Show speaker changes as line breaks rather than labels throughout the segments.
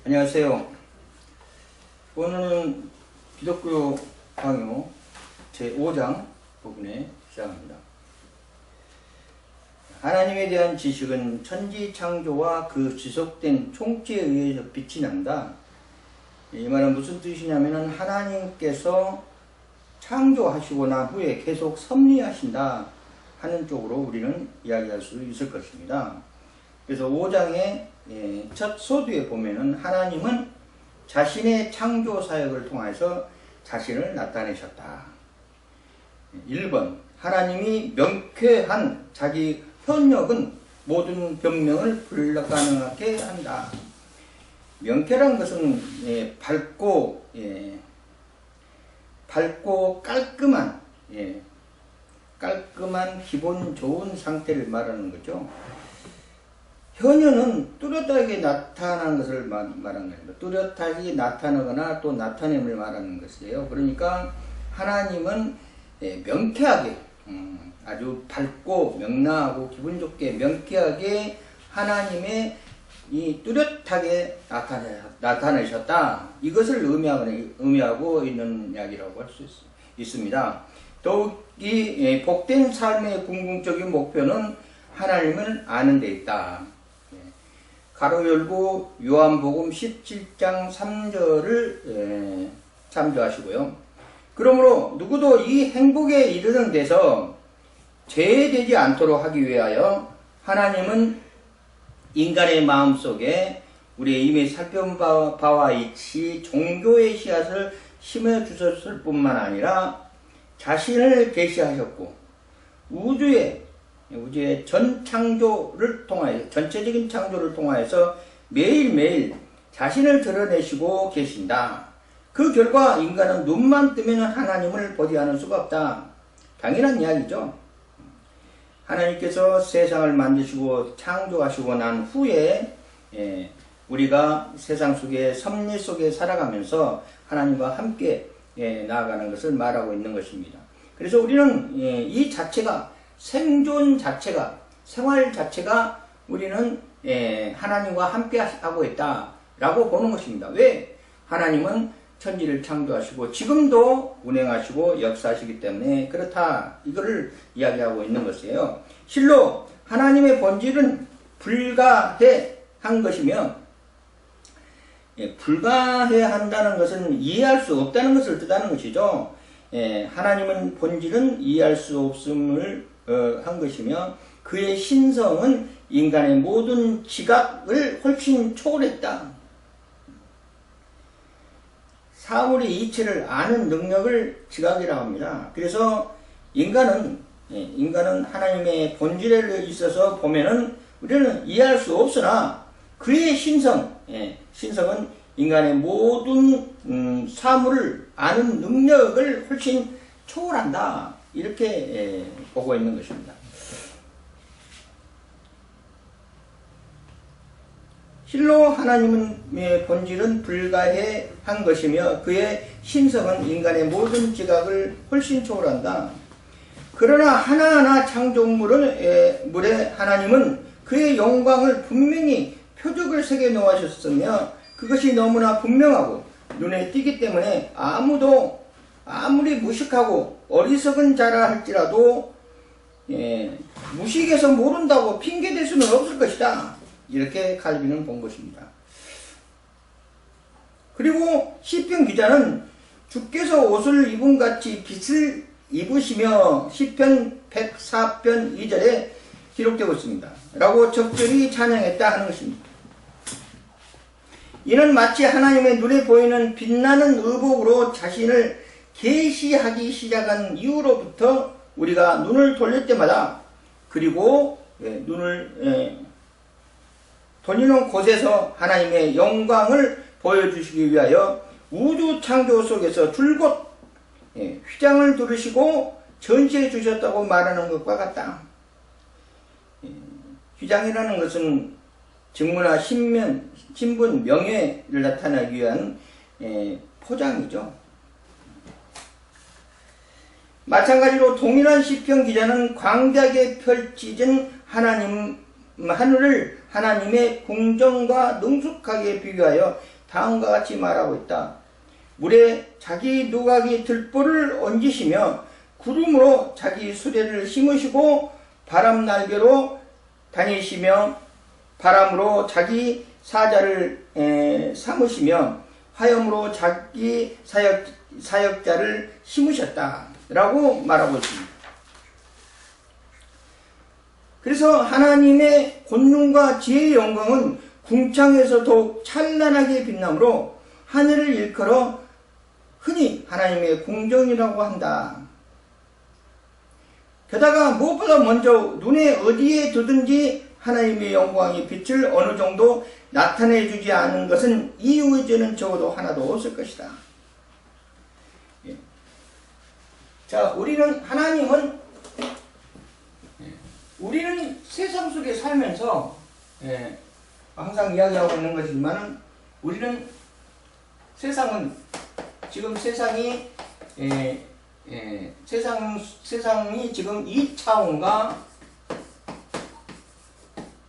안녕하세요. 오늘은 기독교 강요 제5장 부분에 시작합니다. 하나님에 대한 지식은 천지 창조와 그 지속된 총체에 의해서 빛이 난다. 이 말은 무슨 뜻이냐면은 하나님께서 창조하시고 난 후에 계속 섭리하신다 하는 쪽으로 우리는 이야기할 수 있을 것입니다. 그래서 5장의 첫 소두에 보면은 하나님은 자신의 창조 사역을 통해서 자신을 나타내셨다. 1번, 하나님이 명쾌한 자기 현역은 모든 변명을 불가능하게 한다. 명쾌란 것은 밝고 깔끔한 기본 좋은 상태를 말하는 거죠. 현현은 뚜렷하게 나타나는 것을 말하는 겁니다. 뚜렷하게 나타나거나 또 나타냄을 말하는 것이에요. 그러니까 하나님은 명쾌하게 아주 밝고 명랑하고 기분 좋게 명쾌하게 하나님의 이 뚜렷하게 나타내셨다. 이것을 의미하고 있는 이야기라고 할 수 있습니다. 더욱이 복된 삶의 궁극적인 목표는 하나님을 아는 데 있다. 가로 열고 요한복음 17장 3절을 참조하시고요. 그러므로 누구도 이 행복에 이르는 데서 죄되지 않도록 하기 위하여 하나님은 인간의 마음속에 우리의 이미 살펴본 바와 같이 종교의 씨앗을 심어주셨을 뿐만 아니라 자신을 계시하셨고 우주의 전 창조를 통하여 전체적인 창조를 통하여서 매일매일 자신을 드러내시고 계신다. 그 결과 인간은 눈만 뜨면 하나님을 보지 않을 수가 없다. 당연한 이야기죠. 하나님께서 세상을 만드시고 창조하시고 난 후에 우리가 세상 속에 섭리 속에 살아가면서 하나님과 함께 나아가는 것을 말하고 있는 것입니다. 그래서 우리는 이 자체가 생존 자체가 생활 자체가 우리는 하나님과 함께 하고 있다라고 보는 것입니다. 왜? 하나님은 천지를 창조하시고 지금도 운행하시고 역사하시기 때문에 그렇다. 이거를 이야기하고 있는 것이에요. 실로 하나님의 본질은 불가해한 것이며 불가해한다는 것은 이해할 수 없다는 것을 뜻하는 것이죠. 하나님은 본질은 이해할 수 없음을 한 것이며 그의 신성은 인간의 모든 지각을 훨씬 초월했다. 사물의 이치를 아는 능력을 지각이라고 합니다. 그래서 인간은 하나님의 본질에 있어서 보면은 우리는 이해할 수 없으나 그의 신성은 인간의 모든 사물을 아는 능력을 훨씬 초월한다. 이렇게 보고 있는 것입니다. 실로 하나님의 본질은 불가해한 것이며 그의 신성은 인간의 모든 지각을 훨씬 초월한다. 그러나 하나하나 창조물에 하나님은 그의 영광을 분명히 표적을 새겨 놓으셨으며 그것이 너무나 분명하고 눈에 띄기 때문에 아무리 무식하고 어리석은 자라 할지라도 무식해서 모른다고 핑계댈 수는 없을 것이다. 이렇게 칼빈은 본 것입니다. 그리고 시편 기자는 주께서 옷을 입은 같이 빛을 입으시며 시편 104편 2절에 기록되고 있습니다. 라고 적절히 찬양했다 하는 것입니다. 이는 마치 하나님의 눈에 보이는 빛나는 의복으로 자신을 계시하기 시작한 이후로부터 우리가 눈을 돌릴 때마다 그리고 눈을 돌리는 곳에서 하나님의 영광을 보여주시기 위하여 우주 창조 속에서 줄곧 휘장을 두르시고 전시해 주셨다고 말하는 것과 같다. 휘장이라는 것은 직무나 신분, 명예를 나타내기 위한 포장이죠. 마찬가지로 동일한 시편 기자는 광대하게 펼쳐진 하늘을 하나님의 공정과 능숙하게 비교하여 다음과 같이 말하고 있다. 물에 자기 누각이 들보를 얹으시며 구름으로 자기 수레를 심으시고 바람 날개로 다니시며 바람으로 자기 사자를 삼으시며 화염으로 자기 사역자를 심으셨다 라고 말하고 있습니다. 그래서 하나님의 권능과 지혜의 영광은 궁창에서 더욱 찬란하게 빛나므로 하늘을 일컬어 흔히 하나님의 공정이라고 한다. 게다가 무엇보다 먼저 눈에 어디에 두든지 하나님의 영광의 빛을 어느 정도 나타내 주지 않은 것은 이유에는 적어도 하나도 없을 것이다. 예. 자, 우리는 세상 속에 살면서 항상 이야기하고 있는 것이지만 지금 세상이 지금 2차원과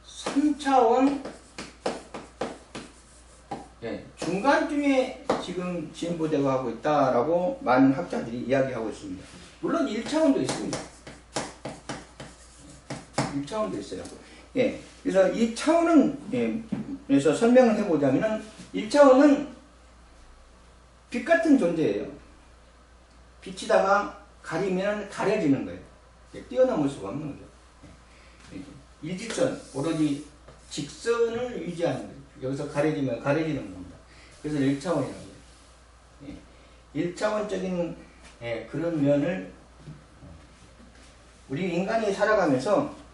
3차원 중간쯤에 지금 진보되고 하고 있다라고 많은 학자들이 이야기하고 있습니다. 물론 1차원도 있습니다. 1차원도 있어요. 그래서 이 차원은 그래서 설명을 해보자면은 1차원은 빛 같은 존재예요. 빛이다가 가리면 가려지는 거예요. 뛰어넘을 수가 없는 거죠. 일직선, 오로지 직선을 유지하는 거예요. 여기서 가려지면 가려지는 겁니다. 그래서 1차원이라고 해요. 1차원적인 그런 면을 우리 인간이 살아가면서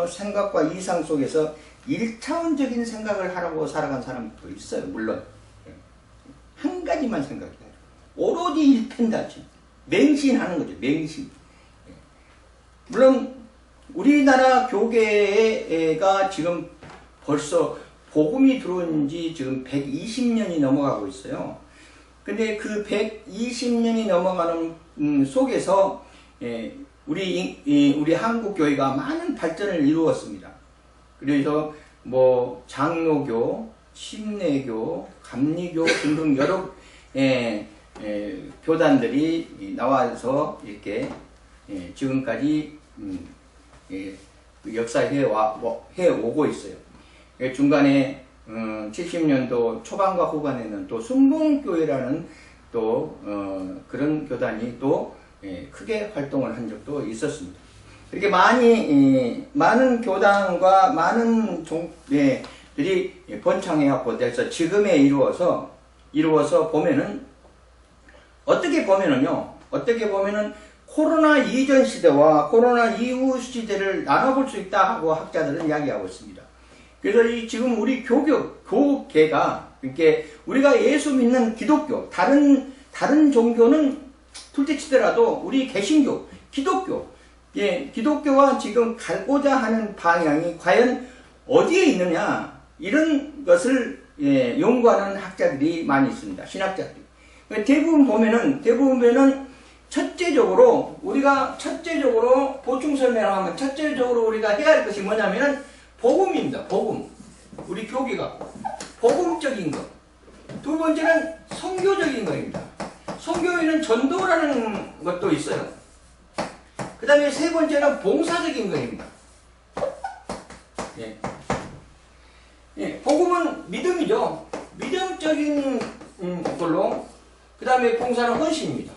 생각과 이상 속에서 1차원적인 생각을 하라고 살아간 사람도 있어요. 물론 한 가지만 생각해요. 오로지 일편단심, 맹신하는 거죠. 맹신. 물론 우리나라 교계가 지금 벌써 복음이 들어온 지 지금 120년이 넘어가고 있어요. 근데 그 120년이 넘어가는 속에서 우리 한국 교회가 많은 발전을 이루었습니다. 그래서 뭐 장로교, 침례교, 감리교 등등 여러 교단들이 나와서 이렇게 지금까지 역사해 오고 있어요. 중간에 70년도 초반과 후반에는 또 순봉교회라는 또 그런 교단이 또 크게 활동을 한 적도 있었습니다. 이렇게 많은 교단과 많은 종들이 번창해갖고 돼서 지금에 이루어서 보면은 어떻게 보면은 코로나 이전 시대와 코로나 이후 시대를 나눠볼 수 있다 하고 학자들은 이야기하고 있습니다. 그래서 지금 우리 교계가 이렇게 우리가 예수 믿는 기독교, 다른 종교는 둘째치더라도 우리 개신교, 기독교와 지금 가고자 하는 방향이 과연 어디에 있느냐 이런 것을 연구하는 학자들이 많이 있습니다. 신학자들이. 대부분 보면은 첫째적으로 보충 설명하면 첫째적으로 우리가 해야 할 것이 뭐냐면은 복음입니다. 복음. 우리 교계가 복음적인 것. 두 번째는 선교적인 것입니다. 선교에는 전도라는 것도 있어요. 그 다음에 세 번째는 봉사적인 것입니다. 복음은 믿음이죠. 믿음적인 걸로. 그 다음에 봉사는 헌신입니다.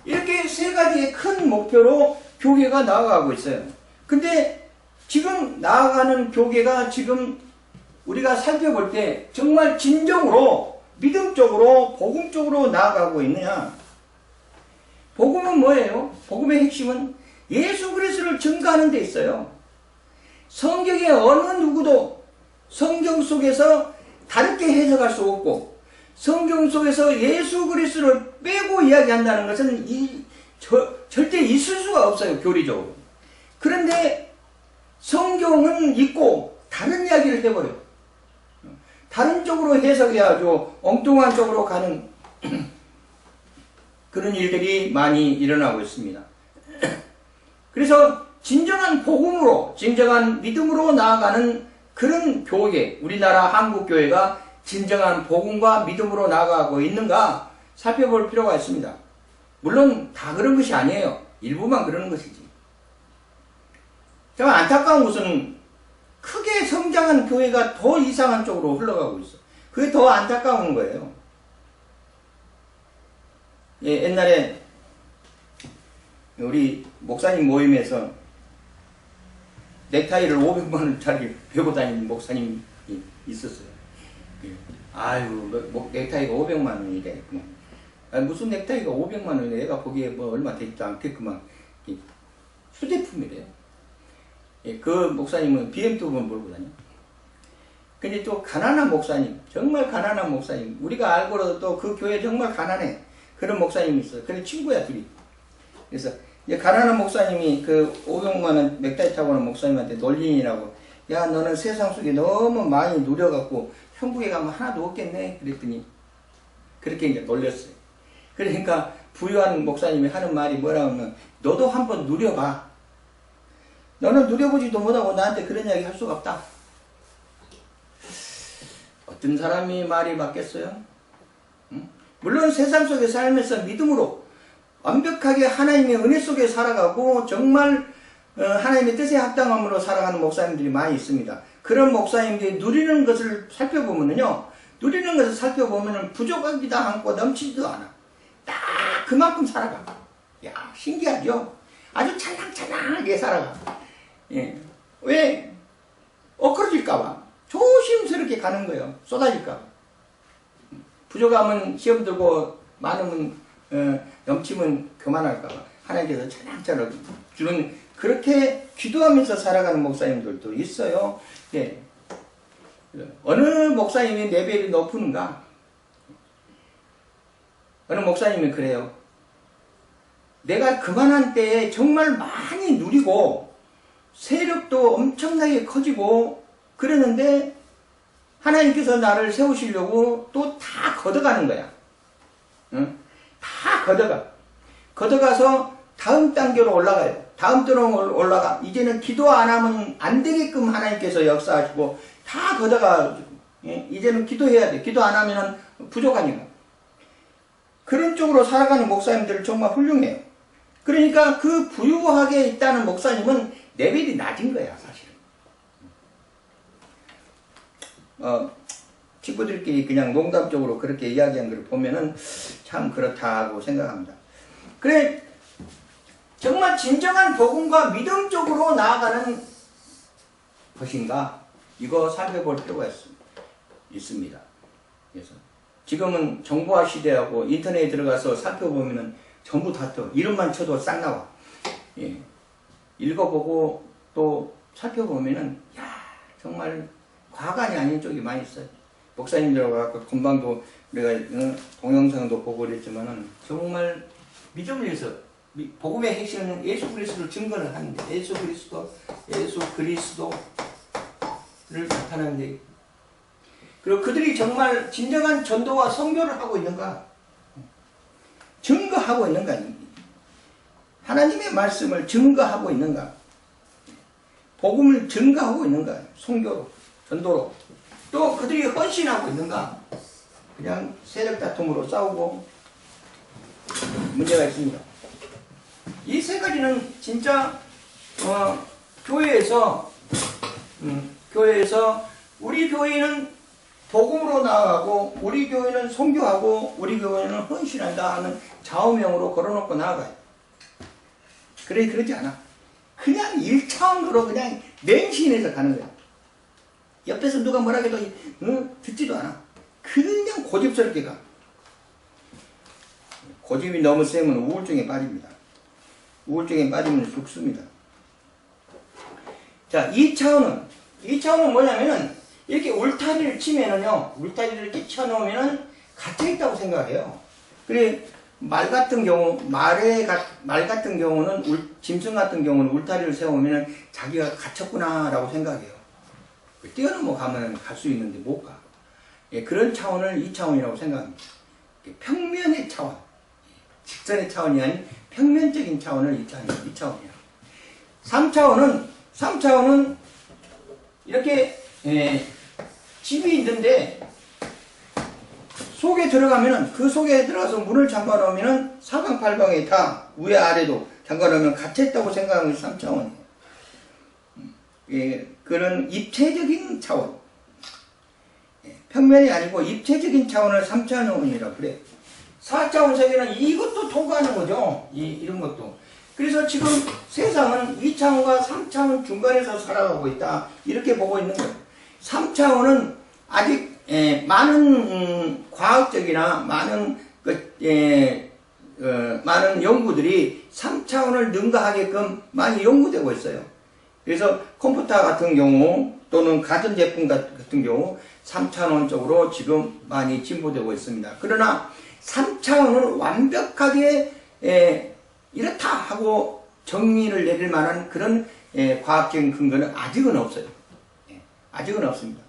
이렇게 세 가지의 큰 목표로 교계가 나아가고 있어요. 근데 지금 나아가는 교계가 지금 우리가 살펴볼 때 정말 진정으로 믿음적으로 복음적으로 나아가고 있느냐? 복음은 뭐예요? 복음의 핵심은 예수 그리스도를 증거하는 데 있어요. 성경의 어느 누구도 성경 속에서 다르게 해석할 수 없고 성경 속에서 예수 그리스도를 빼고 이야기한다는 것은 절대 있을 수가 없어요. 교리적으로. 그런데 성경은 있고 다른 이야기를 해버려요. 다른 쪽으로 해석해야죠. 엉뚱한 쪽으로 가는 그런 일들이 많이 일어나고 있습니다. 그래서 진정한 복음으로, 진정한 믿음으로 나아가는 그런 교회, 우리나라 한국교회가 진정한 복음과 믿음으로 나아가고 있는가 살펴볼 필요가 있습니다. 물론 다 그런 것이 아니에요. 일부만 그러는 것이지. 정말 안타까운 것은 크게 성장한 교회가 더 이상한 쪽으로 흘러가고 있어. 그게 더 안타까운 거예요. 예, 옛날에 우리 목사님 모임에서 넥타이를 500만 원짜리 배고 다니는 목사님이 있었어요. 아유, 넥타이가 500만 원이래. 무슨 넥타이가 500만 원이래. 내가 보기에 뭐 얼마 되지도 않겠구만. 휴대품이래요. 예, 그 목사님은 BMW만 몰고 다녀. 근데 또 가난한 목사님, 정말 가난한 목사님, 우리가 알고라도 또 그 교회 정말 가난해. 그런 목사님이 있어요. 그래 친구야 둘이. 그래서 이제 가난한 목사님이 그 500만 원 넥타이 타고 오는 목사님한테 놀림이라고, 야 너는 세상 속에 너무 많이 누려갖고 천국에 가면 하나도 없겠네. 그랬더니 그렇게 이제 놀렸어요. 그러니까 부유한 목사님이 하는 말이 뭐라고 하면, 너도 한번 누려봐. 너는 누려보지도 못하고 나한테 그런 이야기 할 수가 없다. 어떤 사람이 말이 맞겠어요? 응? 물론 세상 속에 살면서 믿음으로 완벽하게 하나님의 은혜 속에 살아가고 정말 하나님의 뜻에 합당함으로 살아가는 목사님들이 많이 있습니다. 그런 목사님들이 누리는 것을 살펴보면요, 누리는 것을 살펴보면 부족하기도 않고 넘치지도 않아. 딱 그만큼 살아가. 야, 신기하죠? 아주 찰랑찰랑하게 살아가. 예. 왜? 엇갈질까봐. 조심스럽게 가는 거예요. 쏟아질까봐. 부족하면 시험 들고 많으면 넘치면 그만할까봐. 하나님께서 찰랑찰랑 주는, 그렇게 기도하면서 살아가는 목사님들도 있어요. 예. 어느 목사님이 레벨이 높은가? 어느 목사님이 그래요. 내가 그만한 때에 정말 많이 누리고 세력도 엄청나게 커지고 그러는데 하나님께서 나를 세우시려고 또 다 걷어가는 거야. 응? 다 걷어가서 다음 단계로 올라가요. 다음 단계로 올라가. 이제는 기도 안 하면 안 되게끔 하나님께서 역사하시고 다 걷어가지고, 예? 이제는 기도해야 돼. 기도 안 하면 부족하니까. 그런 쪽으로 살아가는 목사님들은 정말 훌륭해요. 그러니까 그 부유하게 있다는 목사님은 레벨이 낮은 거야, 사실은. 친구들끼리 그냥 농담적으로 그렇게 이야기한 걸 보면은 참 그렇다고 생각합니다. 그래, 정말 진정한 복음과 믿음 쪽으로 나아가는 것인가? 이거 살펴볼 필요가 있습니다. 그래서 지금은 정보화 시대하고 인터넷에 들어가서 살펴보면은 전부 다 떠. 이름만 쳐도 싹 나와. 예. 읽어보고 또 살펴보면은, 야, 정말 과간이 아닌 쪽이 많이 있어요. 목사님들하고 아까 금방도 우리가 동영상도 보고 그랬지만은 정말 믿음을 위해서 복음의 핵심은 예수 그리스도를 증거를 하는데, 예수 그리스도를 나타내는데, 그리고 그들이 정말 진정한 전도와 선교를 하고 있는가? 증거하고 있는가? 하나님의 말씀을 증거하고 있는가? 복음을 증거하고 있는가? 선교로, 전도로. 또 그들이 헌신하고 있는가? 그냥 세력 다툼으로 싸우고 문제가 있습니다. 이 세 가지는 진짜 교회에서 우리 교회는 복음으로 나아가고 우리 교회는 선교하고 우리 교회는 헌신한다 하는 좌우명으로 걸어놓고 나아가요. 그래, 그러지 않아. 그냥 1차원으로 그냥 맹신해서 가는 거야. 옆에서 누가 뭐라 해도 듣지도 않아. 그냥 고집스럽게 가. 고집이 너무 세면 우울증에 빠집니다. 우울증에 빠지면 죽습니다. 자, 2차원은 뭐냐면은, 이렇게 울타리를 치면은요, 울타리를 이렇게 쳐놓으면은 갇혀있다고 생각해요. 그래, 말 같은 경우는, 짐승 같은 경우는 울타리를 세우면은 자기가 갇혔구나라고 생각해요. 뛰어넘어 가면은 갈 수 있는데 못 가. 예, 그런 차원을 2차원이라고 생각합니다. 평면의 차원. 직선의 차원이 아닌 평면적인 차원을 2차원이에요. 3차원은 이렇게 집이 있는데 속에 들어가면은 그 속에 들어가서 문을 잠가 놓으면은 사방팔방에 다 위에 아래도 잠가 놓으면 갇혔다고 생각하는 것이 3차원이에요. 그런 입체적인 차원. 평면이 아니고 입체적인 차원을 3차원이라고 그래요. 4차원 세계는 이것도 통과하는 거죠. 이런 것도. 그래서 지금 세상은 2차원과 3차원 중간에서 살아가고 있다. 이렇게 보고 있는 거예요. 3차원은 아직 많은 과학적이나 많은 많은 연구들이 3차원을 능가하게끔 많이 연구되고 있어요. 그래서 컴퓨터 같은 경우 또는 가전제품 같은 경우 3차원 쪽으로 지금 많이 진보되고 있습니다. 그러나 3차원을 완벽하게 이렇다 하고 정의를 내릴 만한 그런 과학적인 근거는 아직은 없어요. 아직은 없습니다.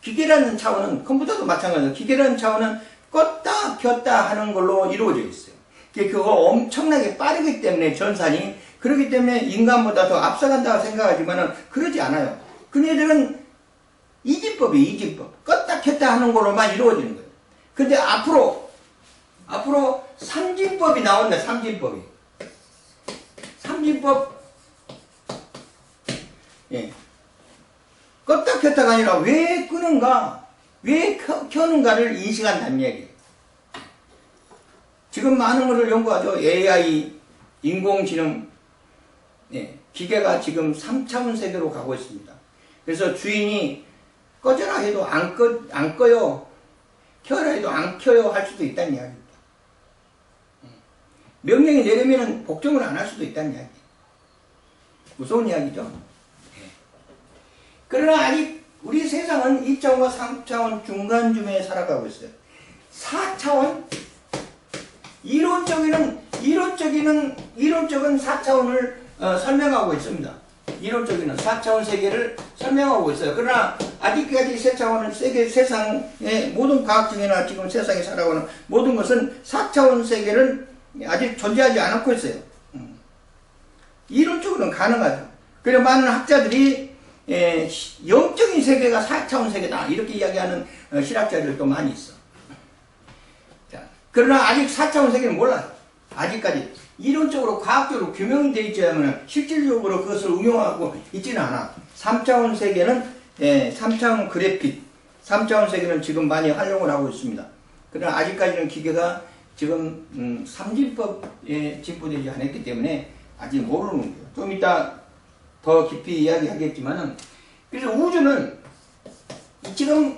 기계라는 차원은 컴퓨터도 마찬가지로 기계라는 차원은 껐다 켰다 하는 걸로 이루어져 있어요. 그거 엄청나게 빠르기 때문에 전산이 그렇기 때문에 인간보다 더 앞서간다고 생각하지만은 그러지 않아요. 그네들은 이진법 껐다 켰다 하는 걸로만 이루어지는 거예요. 근데 앞으로 삼진법이 나온다. 삼진법 껐다 켰다가 아니라 왜 끄는가 왜 켜는가를 인식한다는 얘기예요. 지금 많은 것을 연구하죠. AI 인공지능 기계가 지금 3차원 세계로 가고 있습니다. 그래서 주인이 꺼져라 해도 안 꺼요. 켜라 해도 안 켜요 할 수도 있다는 이야기입니다. 명령이 내리면 복종을 안 할 수도 있다는 이야기. 무서운 이야기죠. 그러나 아직 우리 세상은 2차원과 3차원 중간쯤에 살아가고 있어요. 4차원 이론적인 4차원을 설명하고 있습니다. 이론적인 4차원 세계를 설명하고 있어요. 그러나 아직까지 세상의 모든 과학적이나 지금 세상에 살아가는 모든 것은 4차원 세계를 아직 존재하지 않고 있어요. 이론적으로는 가능하죠. 그래서 많은 학자들이 영적인 세계가 4차원 세계다 이렇게 이야기하는 실학자들도 많이 있어. 자, 그러나 아직 4차원 세계는 몰라요. 아직까지 이론적으로 과학적으로 규명이 되어 있지만 실질적으로 그것을 응용하고 있지는 않아. 3차원 세계는 3차원 그래픽 3차원 세계는 지금 많이 활용을 하고 있습니다. 그러나 아직까지는 기계가 지금 삼진법에 진보되지 않았기 때문에 아직 모르는 거예요. 좀 이따 더 깊이 이야기하겠지만은 그래서 우주는 지금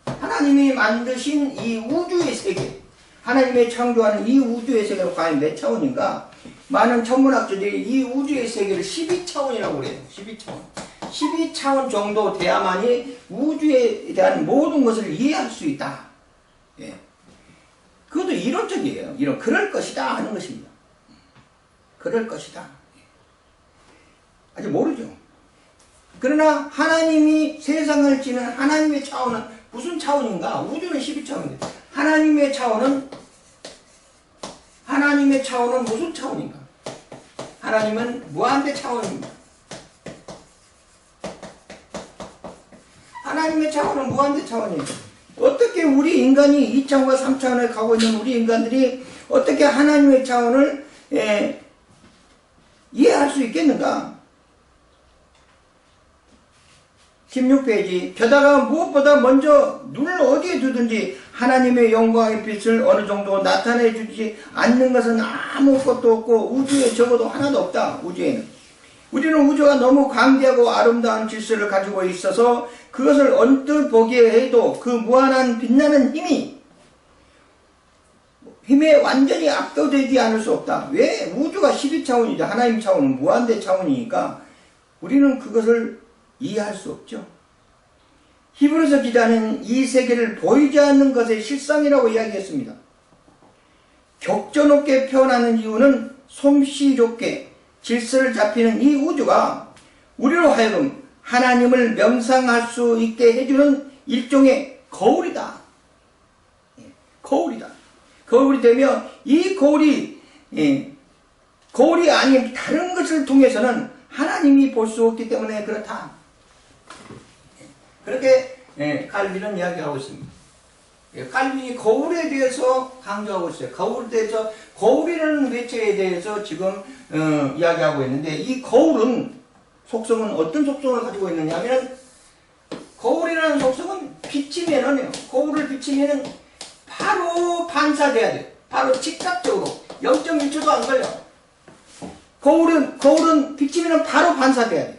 하나님이 만드신 이 우주의 세계 하나님의 창조하는 이 우주의 세계가 과연 몇 차원인가? 많은 천문학자들이 이 우주의 세계를 12차원이라고 그래요. 12차원. 12차원 정도 돼야만이 우주에 대한 모든 것을 이해할 수 있다. 그것도 이론적이에요. 그럴 것이다 하는 것입니다. 그럴 것이다. 아직 모르죠. 그러나 하나님이 세상을 지는 하나님의 차원은 무슨 차원인가? 우주는 12차원인데 하나님의 차원은 무슨 차원인가? 하나님은 무한대 차원입니다. 하나님의 차원은 무한대 차원이에요. 어떻게 우리 인간이 2차원과 3차원에 가고 있는 우리 인간들이 어떻게 하나님의 차원을 이해할 수 있겠는가? 16페이지 게다가 무엇보다 먼저 눈을 어디에 두든지 하나님의 영광의 빛을 어느 정도 나타내 주지 않는 것은 아무것도 없고 우주에 적어도 하나도 없다. 우주에는 우리는 우주가 너무 광대하고 아름다운 질서를 가지고 있어서 그것을 언뜻 보기에 해도 그 무한한 빛나는 힘에 완전히 압도되지 않을 수 없다. 왜? 우주가 12차원이죠. 하나님 차원은 무한대 차원이니까 우리는 그것을 이해할 수 없죠. 히브리서 기자는 이 세계를 보이지 않는 것의 실상이라고 이야기했습니다. 격전 높게 표현하는 이유는 솜씨 좋게 질서를 잡히는 이 우주가 우리로 하여금 하나님을 명상할 수 있게 해주는 일종의 거울이다. 거울이다. 거울이 되며 이 거울이 아닌 다른 것을 통해서는 하나님이 볼 수 없기 때문에 그렇다. 그렇게 칼빈은 이야기하고 있습니다. 칼빈이 거울에 대해서 강조하고 있어요. 거울에 대해서, 거울이라는 매체에 대해서 지금 이야기하고 있는데, 이 거울은 속성은 어떤 속성을 가지고 있느냐 하면, 거울이라는 속성은 비치면은요, 거울을 비치면은 바로 반사돼야 돼요. 바로 즉각적으로 0.1초도 안 걸려. 거울은 비치면은 바로 반사돼야 돼요.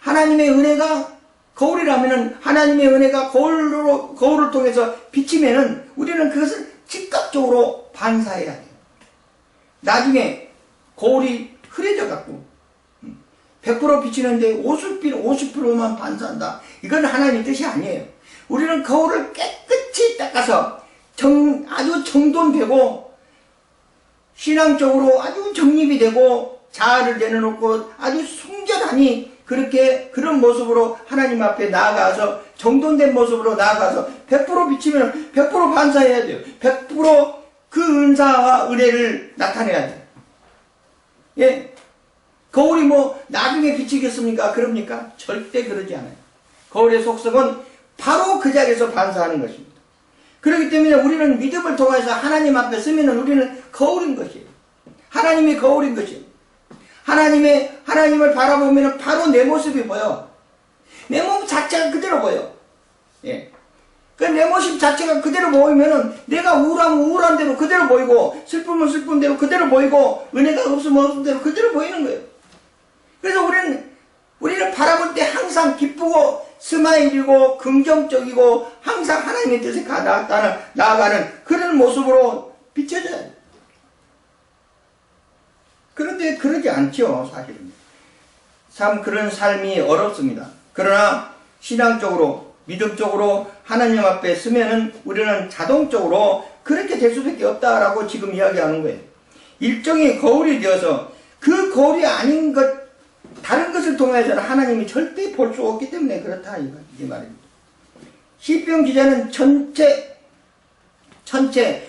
하나님의 은혜가 거울이라면은 하나님의 은혜가 거울을 통해서 비치면은 우리는 그것을 즉각적으로 반사해야 돼요. 나중에 거울이 흐려져 갖고 100% 비치는데 50%만 반사한다. 이건 하나님의 뜻이 아니에요. 우리는 거울을 깨끗이 닦아서 아주 정돈되고 신앙적으로 아주 정립이 되고 자아를 내려놓고 아주 순결하니 그런 모습으로 하나님 앞에 나아가서 정돈된 모습으로 나아가서 100% 비치면 100% 반사해야 돼요. 100%그 은사와 은혜를 나타내야 돼요. 예. 거울이 뭐 나중에 비치겠습니까? 그럽니까? 절대 그러지 않아요. 거울의 속성은 바로 그 자리에서 반사하는 것입니다. 그렇기 때문에 우리는 믿음을 통해서 하나님 앞에 서면은 우리는 거울인 것이에요. 하나님이 거울인 것이에요. 하나님을 바라보면 바로 내 모습이 보여. 내 몸 자체가 그대로 보여. 예. 내 모습 자체가 그대로 보이면은 내가 우울하면 우울한 대로 그대로 보이고, 슬픔은 슬픈 대로 그대로 보이고, 은혜가 없으면 없은 대로 그대로 보이는 거예요. 그래서 우리는 바라볼 때 항상 기쁘고, 스마일이고, 긍정적이고, 항상 하나님의 뜻에 나아가는 그런 모습으로 비춰져야 돼요. 그런데 그러지 않죠, 사실은. 참 그런 삶이 어렵습니다. 그러나 신앙적으로, 믿음적으로 하나님 앞에 서면은 우리는 자동적으로 그렇게 될 수밖에 없다라고 지금 이야기하는 거예요. 일종의 거울이 되어서 그 거울이 아닌 것, 다른 것을 통해서는 하나님이 절대 볼 수 없기 때문에 그렇다, 이 말입니다. 시편 기자는 전체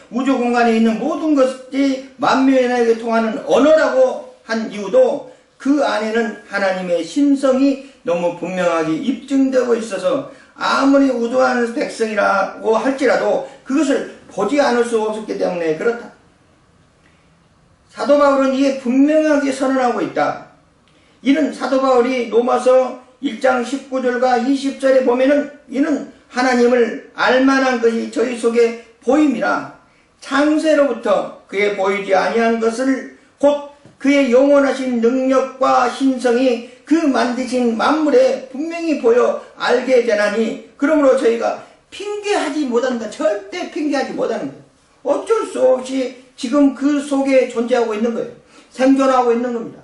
우주 공간에 있는 모든 것이 만민에게 통하는 언어라고 한 이유도 그 안에는 하나님의 신성이 너무 분명하게 입증되고 있어서 아무리 우두한 백성이라고 할지라도 그것을 보지 않을 수 없었기 때문에 그렇다. 사도 바울은 이에 분명하게 선언하고 있다. 이는 사도 바울이 로마서 1장 19절과 20절에 보면은 이는 하나님을 알만한 것이 저희 속에 보임이라. 창세로부터 그의 보이지 아니한 것을 곧 그의 영원하신 능력과 신성이 그 만드신 만물에 분명히 보여 알게 되나니, 그러므로 저희가 핑계하지 못한다. 절대 핑계하지 못하는 거예요. 어쩔 수 없이 지금 그 속에 존재하고 있는 거예요. 생존하고 있는 겁니다.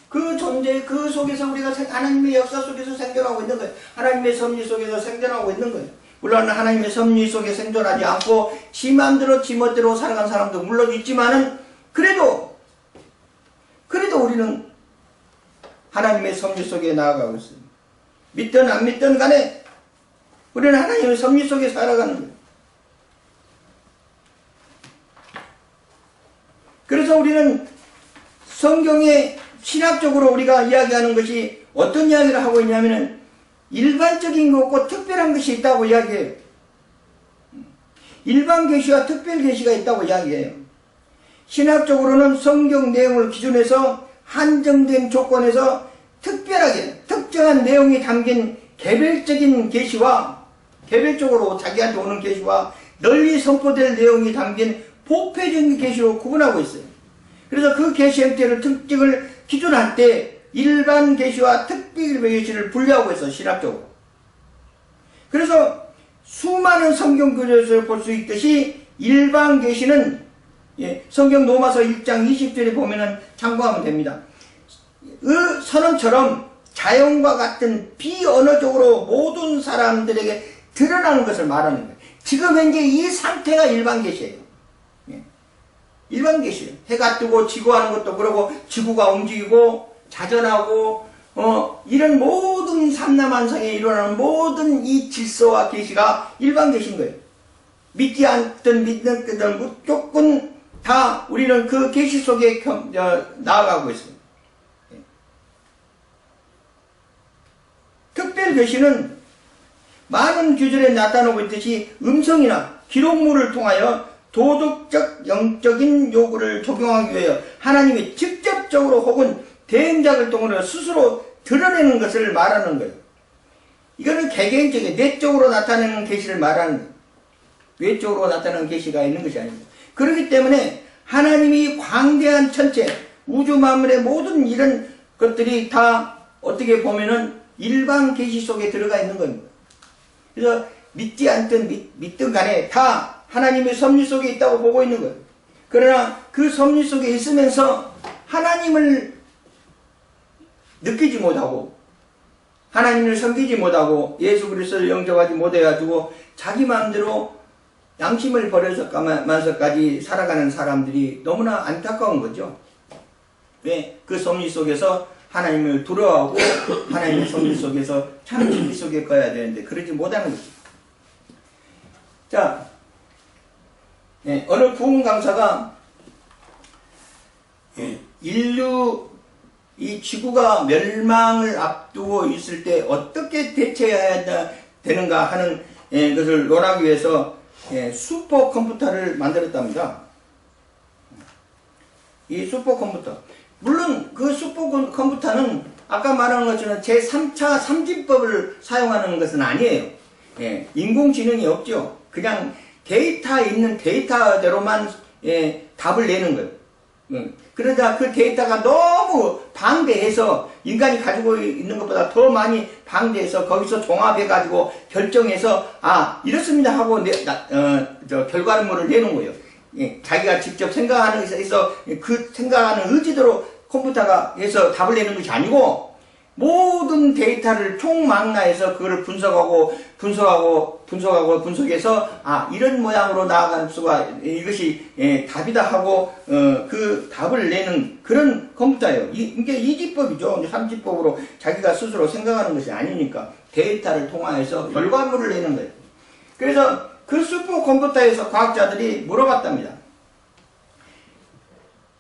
그 존재, 그 속에서 우리가 하나님의 역사 속에서 생존하고 있는 거예요. 하나님의 섭리 속에서 생존하고 있는 거예요. 물론 하나님의 섭리 속에 생존하지 않고 지 맘대로 지 멋대로 살아간 사람도 물론 있지만은 그래도 우리는 하나님의 섭리 속에 나아가고 있습니다. 믿든 안 믿든 간에 우리는 하나님의 섭리 속에 살아가는 거예요. 그래서 우리는 성경에 신학적으로 우리가 이야기하는 것이 어떤 이야기를 하고 있냐면은 일반적인 것과 특별한 것이 있다고 이야기해요. 일반 계시와 특별 계시가 있다고 이야기해요. 신학적으로는 성경 내용을 기준해서 한정된 조건에서 특별하게 특정한 내용이 담긴 개별적인 계시와 개별적으로 자기한테 오는 계시와 널리 선포될 내용이 담긴 보편적인 계시로 구분하고 있어요. 그래서 그 계시 형태를 특징을 기준할 때 일반 계시와 특별 계시를 분류하고 있어요. 신학적으로. 그래서 수많은 성경 구절에서 볼 수 있듯이 일반 계시는 성경 로마서 1장 20절에 보면은 참고하면 됩니다. 그 선언처럼 자연과 같은 비언어적으로 모든 사람들에게 드러나는 것을 말하는 거예요. 지금 현재 이 상태가 일반 계시예요. 일반 계시예요. 해가 뜨고 지구 하는 것도 그러고 지구가 움직이고 자전하고 이런 모든 삼라만상에 일어나는 모든 이 질서와 계시가 일반 계시인 거예요. 믿지 않든 믿는 든 무조건 다 우리는 그 계시 속에 나아가고 있어요. 하늘의 계시는 많은 규절에 나타나고 있듯이 음성이나 기록물을 통하여 도덕적, 영적인 요구를 적용하기 위하여 하나님이 직접적으로 혹은 대행자를 통하여 스스로 드러내는 것을 말하는 거예요. 이거는 개개인적인 내적으로 나타내는 계시를 말하는 거예요. 외적으로 나타나는 계시가 있는 것이 아닙니다. 그렇기 때문에 하나님이 광대한 천체, 우주 만물의 모든 이런 것들이 다 어떻게 보면은 일반 계시 속에 들어가 있는 겁니다. 그래서 믿지 않든 믿든 간에 다 하나님의 섭리 속에 있다고 보고 있는 거예요. 그러나 그 섭리 속에 있으면서 하나님을 느끼지 못하고 하나님을 섬기지 못하고 예수 그리스도를 영접하지 못해가지고 자기 마음대로 양심을 버려서까지 살아가는 사람들이 너무나 안타까운 거죠. 왜? 그 섭리 속에서 하나님을 두려워하고 하나님의 섭리 속에서 참 진리 속에 가야 되는데 그러지 못하는 거죠. 자, 어느 부흥 강사가 인류 이 지구가 멸망을 앞두고 있을 때 어떻게 대처해야 되는가 하는 것을 논하기 위해서 슈퍼컴퓨터를 만들었답니다. 이 슈퍼컴퓨터. 물론 그 슈퍼컴퓨터는 아까 말한 것처럼 제3차 삼진법을 사용하는 것은 아니에요. 인공지능이 없죠. 그냥 데이터 있는 데이터대로만 답을 내는 거예요. 그러다 그 데이터가 너무 방대해서 인간이 가지고 있는 것보다 더 많이 방대해서 거기서 종합해가지고 결정해서 이렇습니다 하고 결과물을 내는 거예요. 자기가 직접 생각하는 것에서 그 생각하는 의지대로 컴퓨터가 해서 답을 내는 것이 아니고 모든 데이터를 총망라해서 그거를 분석해서 이런 모양으로 나아갈 수가 이것이 답이다 하고 그 답을 내는 그런 컴퓨터예요. 이게 이지법이죠. 삼지법으로 자기가 스스로 생각하는 것이 아니니까 데이터를 통하여서 결과물을 내는 거예요. 그래서 그 슈퍼컴퓨터에서 과학자들이 물어봤답니다.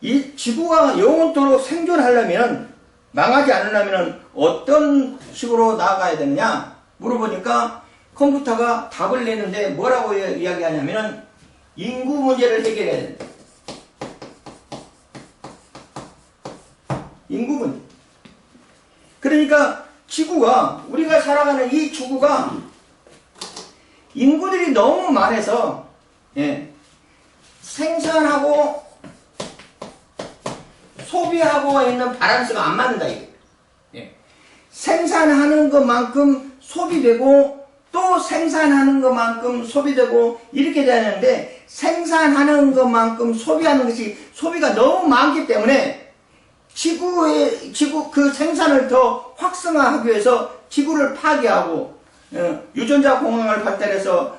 이 지구가 영원토록 생존하려면 망하지 않으려면 어떤 식으로 나아가야 되느냐 물어보니까 컴퓨터가 답을 내는데 뭐라고 이야기하냐면 인구 문제를 해결해야 된다. 인구 문제. 그러니까 지구가 우리가 살아가는 이 지구가 인구들이 너무 많아서 생산하고 소비하고 있는 바란스가 안 맞는다. 이게. 생산하는 것만큼 소비되고 또 생산하는 것만큼 소비되고 이렇게 되는데 생산하는 것만큼 소비하는 것이 소비가 너무 많기 때문에 지구 그 생산을 더 활성화하기 위해서 지구를 파괴하고 유전자 공학을 발달해서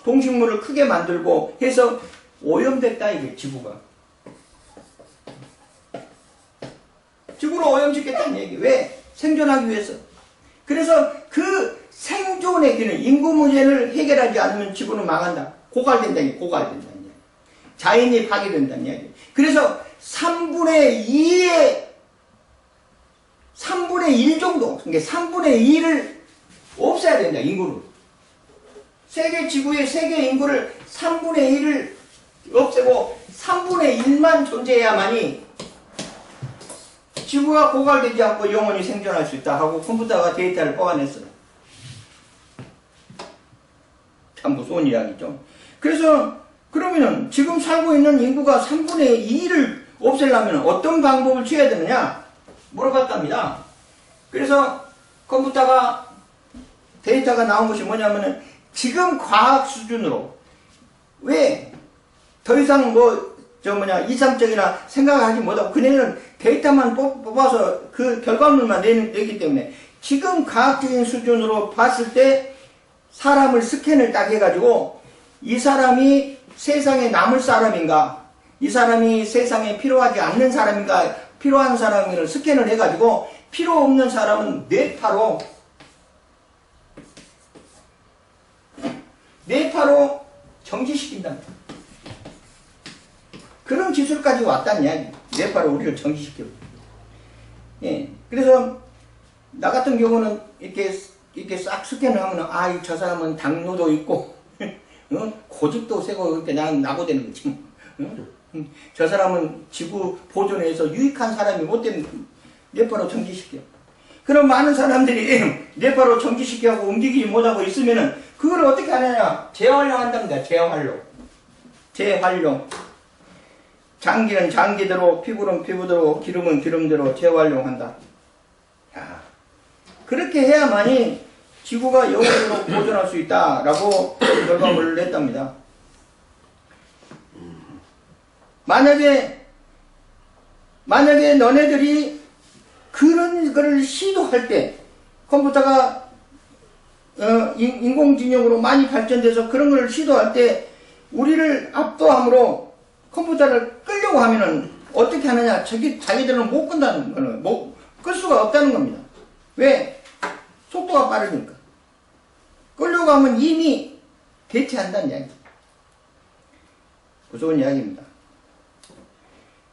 동식물을 크게 만들고 해서 오염됐다 이게 지구가. 지구를 오염시켰다는 얘기. 왜? 생존하기 위해서. 그래서 그 생존의 기능, 인구 문제를 해결하지 않으면 지구는 망한다. 고갈된다는 얘기. 자연이 파괴된다는 얘기. 그래서 3분의 1 정도, 그러니까 3분의 2를 없애야 된다, 인구를. 지구의 세계 인구를 3분의 1을 없애고 3분의 1만 존재해야만이 지구가 고갈되지 않고 영원히 생존할 수 있다 하고 컴퓨터가 데이터를 뽑아냈어요. 참 무서운 이야기죠. 그래서 그러면은 지금 살고 있는 인구가 3분의 2를 없애려면 어떤 방법을 취해야 되느냐 물어봤답니다. 그래서 컴퓨터가 데이터가 나온 것이 뭐냐면은 지금 과학 수준으로 왜 더 이상 이상적이나 생각하지 못하고 그네는 데이터만 뽑아서 그 결과물만 내기 때문에 지금 과학적인 수준으로 봤을 때 사람을 스캔을 딱 해가지고 이 사람이 세상에 남을 사람인가 이 사람이 세상에 필요하지 않는 사람인가 필요한 사람을 스캔을 해가지고 필요 없는 사람은 뇌파로 정지시킨답니다. 그런 기술까지 왔다는 이야기. 뇌파로 우리를 정지시켜. 그래서 나 같은 경우는 이렇게 이렇게 싹 스캔을 하면, 아, 저 사람은 당뇨도 있고, 고집도 세고, 이렇게 나고 되는 거지. 저 사람은 지구 보존에서 유익한 사람이 못 되는 뇌파로 정지시켜. 그럼 많은 사람들이 뇌파로 정지시켜하고 움직이지 못하고 있으면은, 그걸 어떻게 하느냐? 재활용한답니다. 재활용. 장기는 장기대로, 피부는 피부대로, 기름은 기름대로 재활용한다. 야, 그렇게 해야만이 지구가 영원으로 보존할 수 있다라고 결과물을 냈답니다. 만약에 너네들이 그런 거를 시도할 때, 컴퓨터가 인공지능으로 많이 발전돼서 그런 걸 시도할 때 우리를 압도함으로 컴퓨터를 끌려고 하면은 어떻게 하느냐? 자기들은 못 끈다는 거는, 끌 수가 없다는 겁니다. 왜? 속도가 빠르니까. 끌려고 하면 이미 대체한다는 이야기. 무서운 이야기입니다.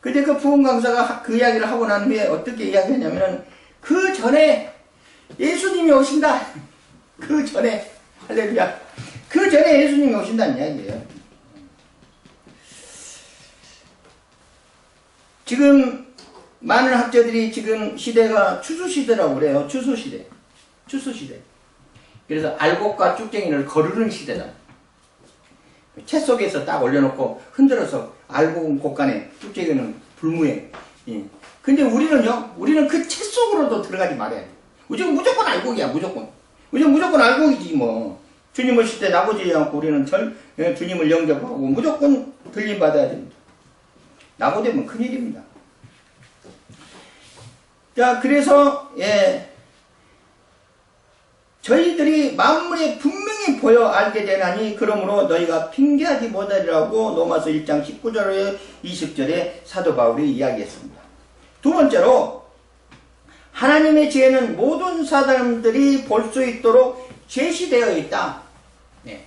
근데 그 부흥 강사가 그 이야기를 하고 난 후에 어떻게 이야기하냐면은, 그 전에 예수님이 오신다. 그 전에, 할렐루야. 그 전에 예수님이 오신다는 이야기예요. 지금 많은 학자들이 지금 시대가 추수시대라고 그래요. 추수시대. 그래서 알곡과 쭉쟁이를 거르는 시대다. 채 속에서 딱 올려놓고 흔들어서 알곡은 곳간에, 쭉쟁이는 불무에. 예. 근데 우리는 그 채 속으로도 들어가지 말아야 돼. 무조건 알곡이야, 무조건 알곡이지, 뭐. 주님 오실 때 나보지 않고 우리는 주님을 영접하고 무조건 들림받아야 됩니다. 나보되면 큰일입니다. 자, 그래서, 저희들이 만물에 분명히 보여 알게 되나니, 그러므로 너희가 핑계하지 못하리라고 로마서 1장 19절에 20절에 사도 바울이 이야기했습니다. 두 번째로, 하나님의 지혜는 모든 사람들이 볼 수 있도록 제시되어 있다. 네.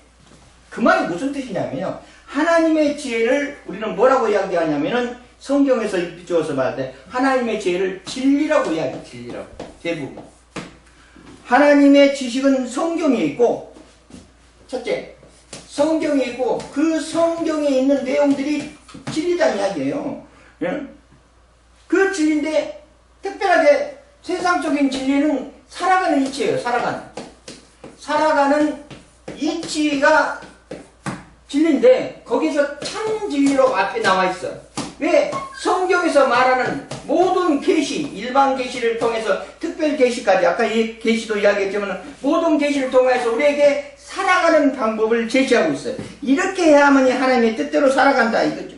그 말이 무슨 뜻이냐면요. 하나님의 지혜를 우리는 뭐라고 이야기하냐면은, 성경에서 비추어서 말할 때 하나님의 지혜를 진리라고 이야기해요. 진리라고. 대부분. 하나님의 지식은 성경에 있고, 첫째, 성경에 있고 그 성경에 있는 내용들이 진리다 이야기예요. 그 진리인데 특별하게 세상적인 진리는 살아가는 이치예요. 살아가는 이치가 진리인데 거기서 참 진리로 앞에 나와 있어. 왜? 성경에서 말하는 모든 계시, 일반 계시를 통해서 특별 계시까지, 아까 이 계시도 이야기했지만 모든 계시를 통해서 우리에게 살아가는 방법을 제시하고 있어요. 이렇게 해야만이 하나님의 뜻대로 살아간다 이거죠.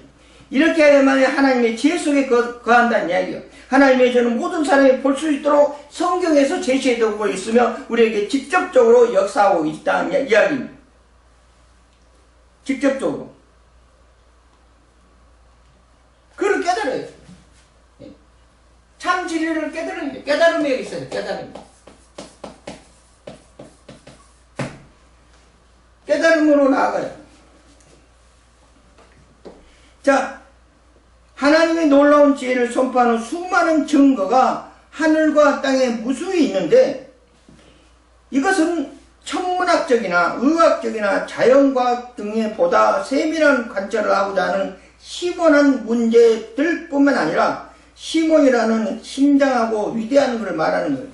이렇게 해야만이 하나님의 지혜 속에 거한다는 이야기예요. 하나님의 저는 모든 사람이 볼 수 있도록 성경에서 제시해두고 있으며 우리에게 직접적으로 역사하고 있다는 이야기입니다. 직접적으로. 그걸 깨달아요. 참 진리를 깨달아야 돼. 깨달음이 있어요. 깨달음으로 나아가요. 자, 하나님의 놀라운 지혜를 선포하는 수많은 증거가 하늘과 땅에 무수히 있는데 이것은 천문학적이나 의학적이나 자연과학 등의 보다 세밀한 관찰을 하고자 하는 시원한 문제들 뿐만 아니라 시몬이라는 신장하고 위대한 것을 말하는 거예요.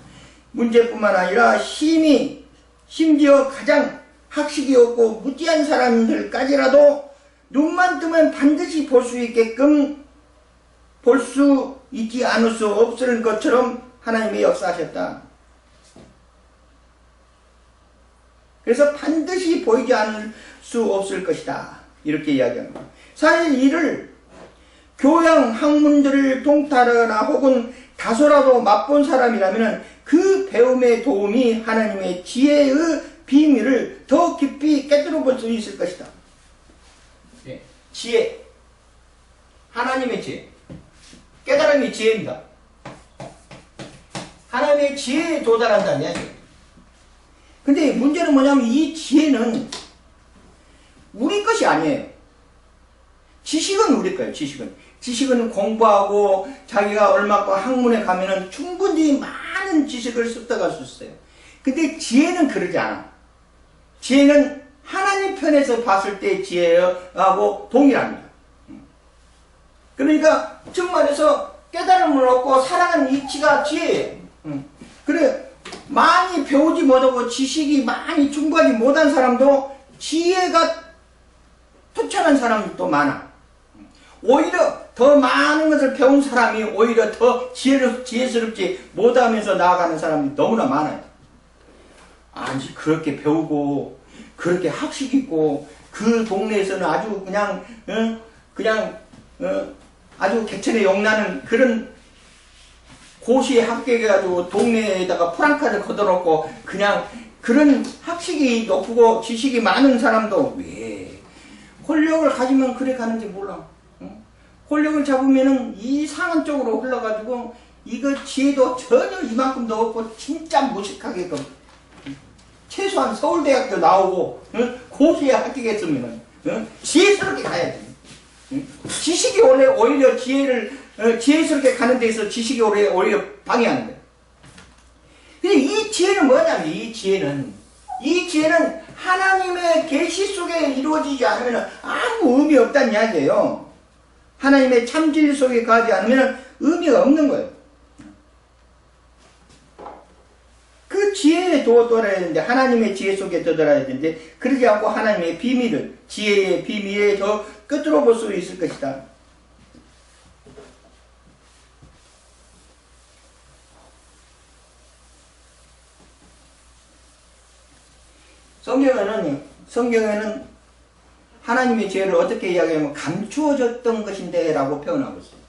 문제뿐만 아니라 심지어 가장 학식이 없고 무지한 사람들까지라도 눈만 뜨면 반드시 볼 수 있게끔 볼 수 있지 않을 수 없을 것처럼 하나님이 역사하셨다. 그래서 반드시 보이지 않을 수 없을 것이다. 이렇게 이야기합니다. 사실 이를 교양 학문들을 통달하거나 혹은 다소라도 맛본 사람이라면 그 배움의 도움이 하나님의 지혜의 비밀을 더 깊이 깨뜨려 볼 수 있을 것이다. 네. 지혜. 하나님의 지혜. 깨달음이 지혜입니다. 하나님의 지혜에 도달한다는 이야기예요. 근데 문제는 뭐냐면 이 지혜는 우리 것이 아니에요. 지식은 우리 거예요. 지식은 공부하고 자기가 얼마큼 학문에 가면은 충분히 많은 지식을 습득할 수 있어요. 근데 지혜는 그러지 않아. 지혜는 하나님 편에서 봤을 때 지혜하고 동일합니다. 그러니까 정말해서 깨달음을 얻고 살아가는 이치가 지혜예요. 그래, 많이 배우지 못하고 지식이 많이 충분하지 못한 사람도 지혜가 투철한 사람도 많아. 오히려 더 많은 것을 배운 사람이 오히려 더 지혜스럽지 못하면서 나아가는 사람이 너무나 많아요. 아니, 그렇게 배우고 그렇게 학식 있고 그 동네에서는 아주 아주 개천에 용나는 그런 고시에 합격해가지고 동네에다가 프랑카를 걷어놓고 그냥 그런 학식이 높고 지식이 많은 사람도 왜 권력을 가지면 그래 가는지 몰라. 권력을 잡으면은 이상한 쪽으로 흘러가지고 이거 지혜도 전혀 이만큼도 없고 진짜 무식하게끔 최소한 서울대학교 나오고 고시에 합격했으면은 지혜스럽게 가야지. 지식이 원래 오히려 지혜스럽게 가는 데서 지식이 오히려 방해하는 거예요. 근데 이 지혜는 뭐냐면 이 지혜는 하나님의 계시 속에 이루어지지 않으면 아무 의미 없다는 이야기예요. 하나님의 참진리 속에 가지 않으면 의미가 없는 거예요. 그 지혜에 도달해야 되는데 하나님의 지혜 속에 도달해야 되는데 그러지 않고 하나님의 비밀을 지혜의 비밀에 더 끝으로 볼 수 있을 것이다. 성경에는 하나님의 지혜를 어떻게 이야기하면 감추어졌던 것인데 라고 표현하고 있어요.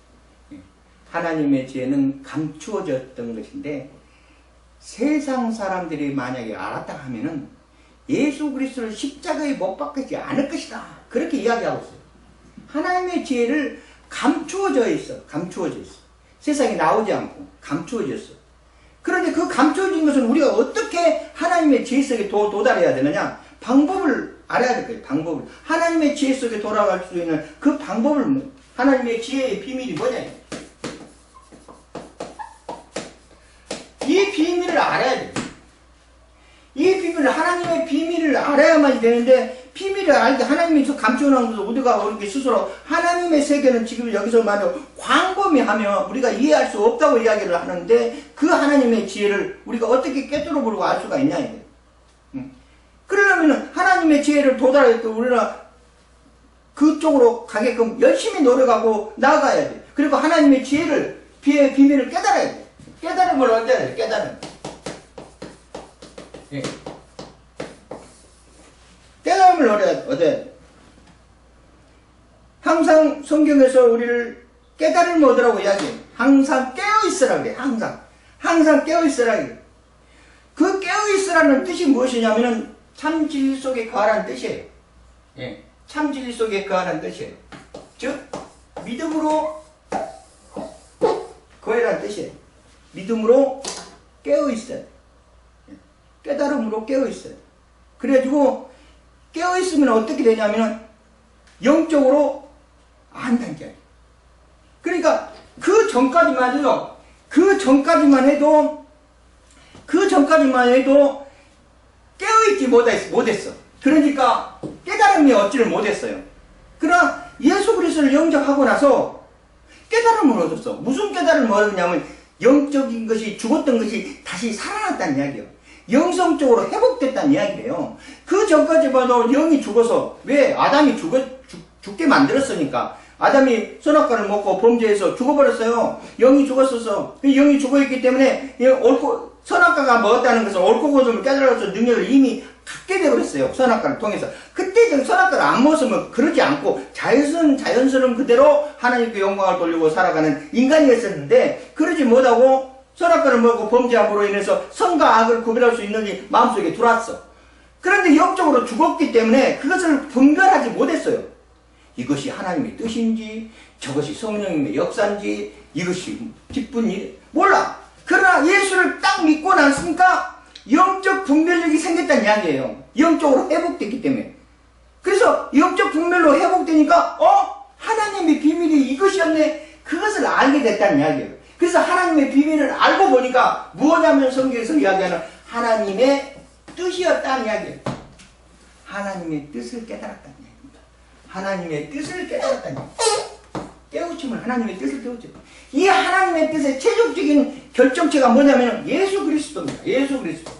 하나님의 지혜는 감추어졌던 것인데 세상 사람들이 만약에 알았다 하면은 예수 그리스도를 십자가에 못 박히지 않을 것이다. 그렇게 이야기하고 있어요. 하나님의 지혜를 감추어져 있어. 세상에 나오지 않고 감추어져 있어. 그런데 그 감추어진 것은 우리가 어떻게 하나님의 지혜 속에 도달해야 되느냐? 방법을 알아야 될 거예요. 방법을. 하나님의 지혜 속에 돌아갈 수 있는 그 방법을, 하나님의 지혜의 비밀이 뭐냐? 이 비밀을 알아야 돼. 이 비밀을, 하나님의 비밀을 알아야만 되는데, 비밀을 알게 하나님이 감춰놓은 것을 우리가 이렇게 스스로, 하나님의 세계는 지금 여기서 말하면 광범위하면 우리가 이해할 수 없다고 이야기를 하는데, 그 하나님의 지혜를 우리가 어떻게 깨뚫어 보려고 알 수가 있냐, 이게. 그러려면 하나님의 지혜를 도달하게끔 우리가 그쪽으로 가게끔 열심히 노력하고 나아가야 돼. 그리고 하나님의 지혜를, 비밀을 깨달아야 돼. 깨달음을 얻어야 돼, 깨달음. 예. 깨달음을 얻어야 돼. 항상 성경에서 우리를 깨달음을 얻으라고 이야기해요. 항상 깨어있으라 그래, 항상 깨어있으라 그래. 그 깨어있으라는 뜻이 무엇이냐면은 참 진리 속에 거하라는 뜻이에요. 예. 참 진리 속에 거하라는 뜻이에요. 즉, 믿음으로 거해라는 뜻이에요. 믿음으로 깨어있어요. 깨달음으로 깨어있어요. 그래가지고 깨어있으면 어떻게 되냐면 영적으로 안다는 게 아니에요. 그러니까 그 전까지만 해도 깨어있지 못했어. 그러니까 깨달음이 얻지를 못했어요. 그러나 예수 그리스도를 영접하고 나서 깨달음을 얻었어. 무슨 깨달음을 얻었냐면 영적인 것이, 죽었던 것이 다시 살아났다는 이야기예요. 영성적으로 회복됐다는 이야기예요. 그 전까지 봐도 영이 죽어서, 왜? 아담이 죽게 만들었으니까. 아담이 선악과를 먹고 범죄해서 죽어버렸어요. 영이 죽었어서. 영이 죽어있기 때문에 선악과가 먹었다는 것을 옳고 그름을 깨달아서 능력을 이미 갖게 되어버렸어요. 선악과를 통해서. 그때 선악과를 안 먹었으면 그러지 않고 자연스러운 그대로 하나님께 영광을 돌리고 살아가는 인간이었었는데, 그러지 못하고 선악과를 먹고 범죄함으로 인해서 선과 악을 구별할 수 있는 게 마음속에 들어왔어. 그런데 영적으로 죽었기 때문에 그것을 분별하지 못했어요. 이것이 하나님의 뜻인지, 저것이 성령님의 역사인지, 이것이 기쁜 일, 몰라. 그러나 예수를 딱 믿고 났으니까 영적 분별력이 생겼다는 이야기예요. 영적으로 회복됐기 때문에. 그래서 영적 분별로 회복되니까 하나님의 비밀이 이것이었네. 그것을 알게 됐다는 이야기예요. 그래서 하나님의 비밀을 알고 보니까 무엇냐면 성경에서 이야기하는 하나님의 뜻이었다는 이야기예요. 하나님의 뜻을 깨달았다는 이야기입니다. 하나님의 뜻을 깨달았다는 이야기입니다. 깨우침을, 하나님의 뜻을 깨우침. 이 하나님의 뜻의 최종적인 결정체가 뭐냐면 예수 그리스도입니다. 예수 그리스도.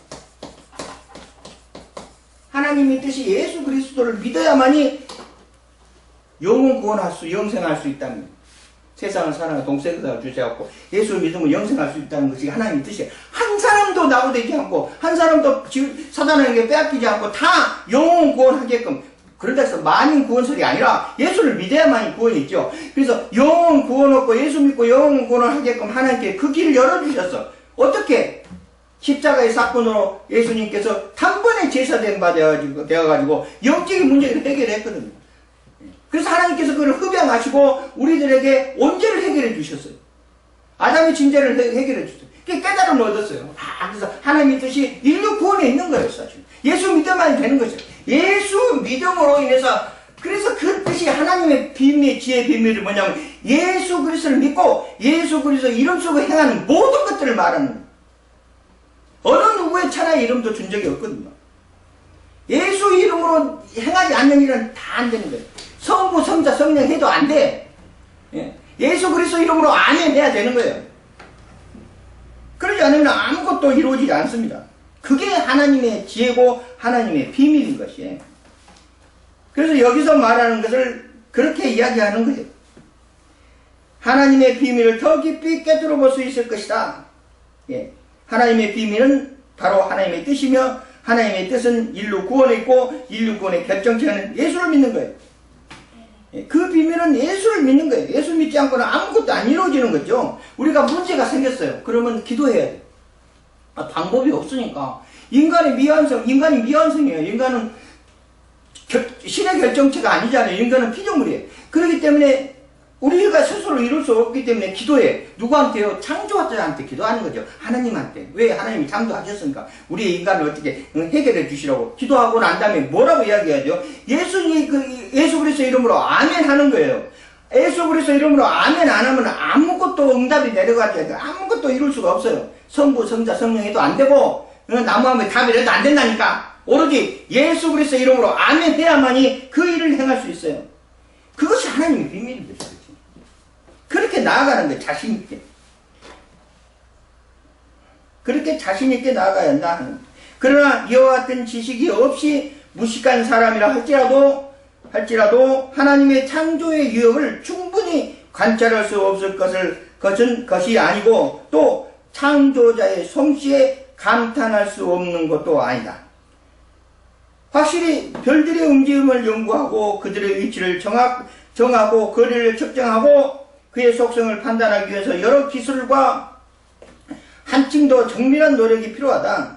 하나님의 뜻이 예수 그리스도를 믿어야만이 영혼 구원할 수, 영생할 수 있다는 거예요. 세상을 사랑하는 동생들을 주셔갖고 예수를 믿으면 영생할 수 있다는 것이 하나님의 뜻이에요. 한 사람도 낙오되지 않고 한 사람도 사단에게 빼앗기지 않고 다 영혼 구원하게끔, 그런다 해서 만인 구원설이 아니라 예수를 믿어야만이 구원이 있죠. 그래서 영혼 구원 얻고 예수 믿고 영혼 구원을 하게끔 하나님께 그 길을 열어주셨어. 어떻게? 십자가의 사건으로 예수님께서 단번에 제사된 바 되어가지고 영적인 문제를 해결했거든요. 그래서 하나님께서 그걸 흡양하시고 우리들에게 원죄를 해결해 주셨어요. 아담의 진죄를 해결해 주셨어요. 깨달음을 얻었어요. 그래서 하나님의 뜻이 인류 구원에 있는 거예요, 사실. 예수 믿어만 되는 것이에요. 예수 믿음으로 인해서, 그래서 그 뜻이 하나님의 비밀, 지혜의 비밀이 뭐냐면 예수 그리스도를 믿고 예수 그리스도 이름 쓰고 행하는 모든 것들을 말하는 거예요. 어느 누구의 차라리 이름도 준 적이 없거든요. 예수 이름으로 행하지 않는 일은 다 안 되는 거예요. 성부, 성자, 성령 해도 안 돼. 예수 그리스도 이름으로 아멘 해야 되는 거예요. 그러지 않으면 아무것도 이루어지지 않습니다. 그게 하나님의 지혜고 하나님의 비밀인 것이에요. 그래서 여기서 말하는 것을 그렇게 이야기하는 거예요. 하나님의 비밀을 더 깊이 깨뜨려 볼 수 있을 것이다. 하나님의 비밀은 바로 하나님의 뜻이며 하나님의 뜻은 인류 구원에 있고 인류 구원의 결정체는 예수를 믿는 거예요. 그 비밀은 예수를 믿는 거예요. 예수 믿지 않고는 아무것도 안 이루어지는 거죠. 우리가 문제가 생겼어요. 그러면 기도해야 돼요. 방법이 없으니까. 인간이 미완성이에요. 인간은 신의 결정체가 아니잖아요. 인간은 피조물이에요. 그렇기 때문에 우리가 스스로 이룰 수 없기 때문에 기도해. 누구한테요? 창조자한테 기도하는 거죠. 하나님한테. 왜? 하나님이 창조하셨으니까. 우리의 인간을 어떻게 해결해 주시라고 기도하고 난 다음에 뭐라고 이야기하죠? 예수 그리스도 이름으로 아멘 하는 거예요. 예수 그리스도 이름으로 아멘 안 하면 아무것도 응답이 내려가지 않아요. 아무것도 이룰 수가 없어요. 성부, 성자, 성령에도 안 되고 나무하면 답이라도 안 된다니까. 오로지 예수 그리스도 이름으로 아멘 해야만이 그 일을 행할 수 있어요. 그것이 하나님의 비밀입니다. 그렇게 나아가는 거예요. 자신있게. 그렇게 자신있게 나아가야 한다 하는. 그러나 이와 같은 지식이 없이 무식한 사람이라 할지라도 하나님의 창조의 유형을 충분히 관찰할 수 없을 것이 아니고 또 창조자의 솜씨에 감탄할 수 없는 것도 아니다. 확실히 별들의 움직임을 연구하고 그들의 위치를 정하고 거리를 측정하고 그의 속성을 판단하기 위해서 여러 기술과 한층 더 정밀한 노력이 필요하다.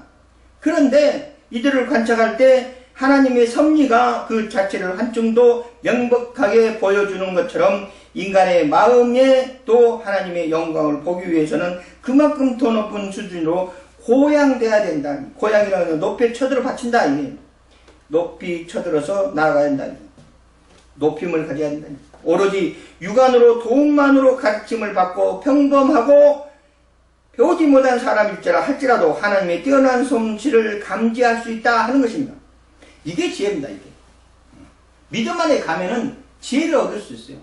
그런데 이들을 관찰할 때 하나님의 섭리가 그 자체를 한층 더 명백하게 보여주는 것처럼 인간의 마음에 또 하나님의 영광을 보기 위해서는 그만큼 더 높은 수준으로 고양돼야 된다. 고양이라는 건 높이 쳐들어 바친다. 높이 쳐들어서 나아가야 된다. 높임을 가져야 된다. 오로지 육안으로 도움만으로 가르침을 받고 평범하고 배우지 못한 사람일지라 할지라도 하나님의 뛰어난 솜씨를 감지할 수 있다 하는 것입니다. 이게 지혜입니다. 이게 믿음 안에 가면은 지혜를 얻을 수 있어요.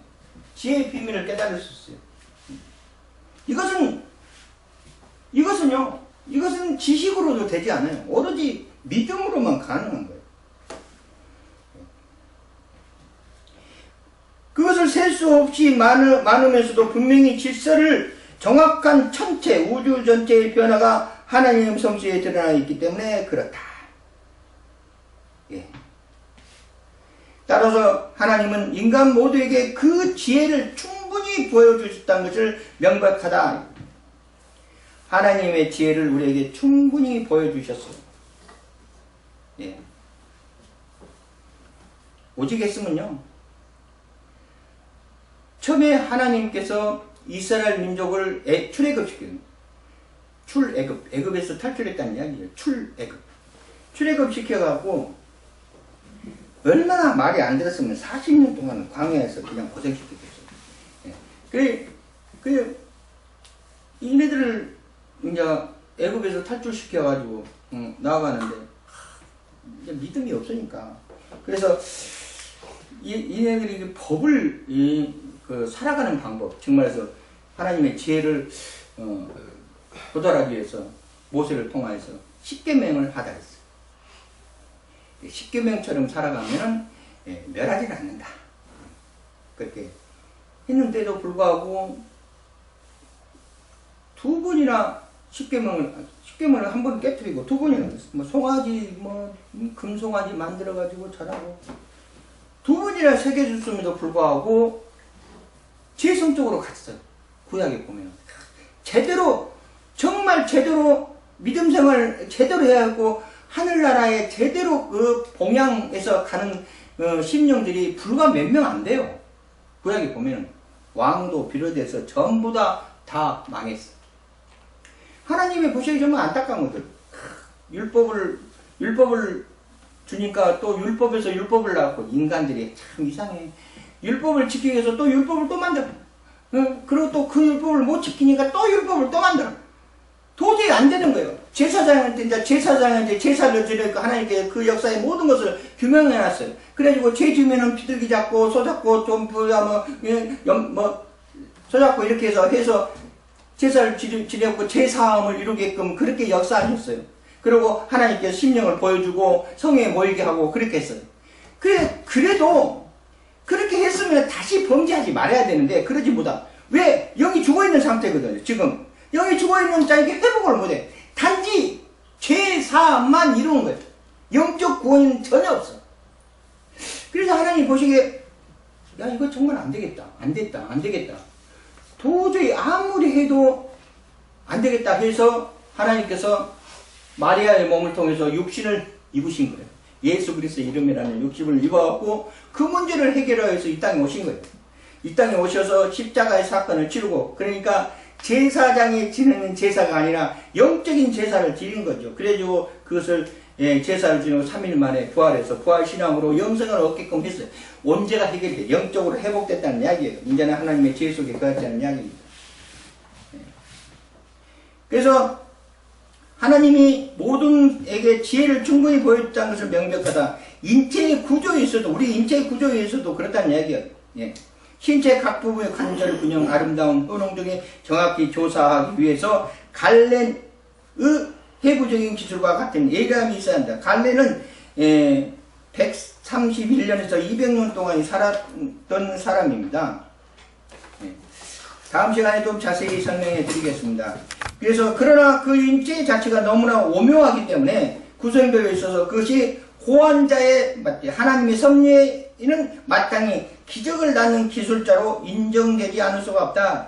지혜의 비밀을 깨달을 수 있어요. 이것은 지식으로도 되지 않아요. 오로지 믿음으로만 가능한 거예요. 그것을 셀 수 없이 많으면서도 분명히 질서를 정확한 천체, 우주 전체의 변화가 하나님의 솜씨에 드러나 있기 때문에 그렇다. 따라서 하나님은 인간 모두에게 그 지혜를 충분히 보여주셨다는 것을 명백하다. 하나님의 지혜를 우리에게 충분히 보여주셨어요. 오직 했으면요. 처음에 하나님께서 이스라엘 민족을 출애굽시켜요. 애굽에서 탈출했다는 이야기예요. 출애굽 시켜갖고 얼마나 말이 안 들었으면 40년 동안 광야에서 그냥 고생시켰어요. 이네들을 이제 애굽에서 탈출시켜가지고 나아가는데 이제 믿음이 없으니까. 그래서 이네들이 법을 살아가는 방법, 정말해서 하나님의 지혜를 도달하기 위해서 모세를 통하여서 십계명을 하다 했어요. 십계명처럼 살아가면 멸하지는 않는다. 그렇게 했는데도 불구하고 두 번이나 십계명을 한 번 깨뜨리고 두 번이나 뭐 송아지 금송아지 만들어 가지고 잘하고 두 번이나 새겨줬음에도 불구하고 죄성적으로 갔어요. 구약에 보면 제대로 정말 제대로 믿음 생활 제대로 해야 하고 하늘나라에 제대로 그 봉양에서 가는 심령들이 불과 몇 명 안 돼요. 구약에 보면 왕도 비롯해서 전부 다 망했어. 하나님이 보시기 정말 안타까운 것들. 율법을 주니까 또 율법에서 율법을 낳고 인간들이 참 이상해. 율법을 지키기 위해서 또 율법을 또 만들어. 그리고 또 그 율법을 못 지키니까 또 율법을 또 만들어. 도저히 안 되는 거예요. 제사장한테 제사를 드리니까 하나님께 그 역사의 모든 것을 규명해 놨어요. 그래가지고 죄 지으면은 비둘기 잡고 소 잡고 좀 소 잡고 이렇게 해서 제사를 지내고 제사함을 이루게끔 그렇게 역사하셨어요. 그리고 하나님께 심령을 보여주고 성에 모이게 하고 그렇게 했어요. 그래도 그렇게 했으면 다시 범죄하지 말아야 되는데 그러지 못하. 왜? 영이 죽어있는 상태거든요. 지금 영이 죽어있는 자에게 회복을 못해. 단지 죄사함만 이루는 거예요. 영적 구원은 전혀 없어. 그래서 하나님 보시기에 야 이거 정말 안 되겠다. 안 되겠다. 도저히 아무리 해도 안 되겠다 해서 하나님께서 마리아의 몸을 통해서 육신을 입으신 거예요. 예수 그리스도의 이름이라는 육신을 입어갖고 그 문제를 해결하기 위해서 이 땅에 오신 거예요. 이 땅에 오셔서 십자가의 사건을 치르고 그러니까 제사장이 지내는 제사가 아니라 영적인 제사를 지닌 거죠. 그래가지고 그것을 제사를 지내고 3일 만에 부활해서 부활신앙으로 영생을 얻게끔 했어요. 언제가 해결돼? 영적으로 회복됐다는 이야기예요. 이제는 하나님의 지혜 속에 거하자는 이야기입니다. 그래서 하나님이 모든에게 지혜를 충분히 보였다는 것을 명백하다. 인체의 구조에 있어도 우리 인체의 구조에 있어도 그렇다는 이야기예요. 신체 각 부분의 관절, 균형, 아름다운 효능 등에 정확히 조사하기 위해서 갈렌의 해부적인 기술과 같은 예감이 있어야 한다. 갈렌은 131년에서 200년 동안 살았던 사람입니다. 다음 시간에 좀 자세히 설명해 드리겠습니다. 그래서 그러나 그 인체 자체가 너무나 오묘하기 때문에 구성되어 있어서 그것이 고환자의 하나님의 섭리에는 마땅히 기적을 낳는 기술자로 인정되지 않을 수가 없다.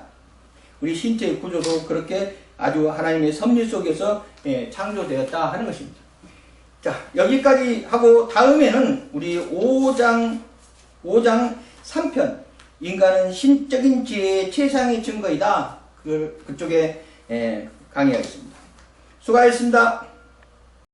우리 신체의 구조도 그렇게 아주 하나님의 섭리 속에서 창조되었다 하는 것입니다. 자, 여기까지 하고 다음에는 우리 5장 3편 인간은 신적인 지혜의 최상의 증거이다. 그쪽에 강의하겠습니다. 수고하셨습니다.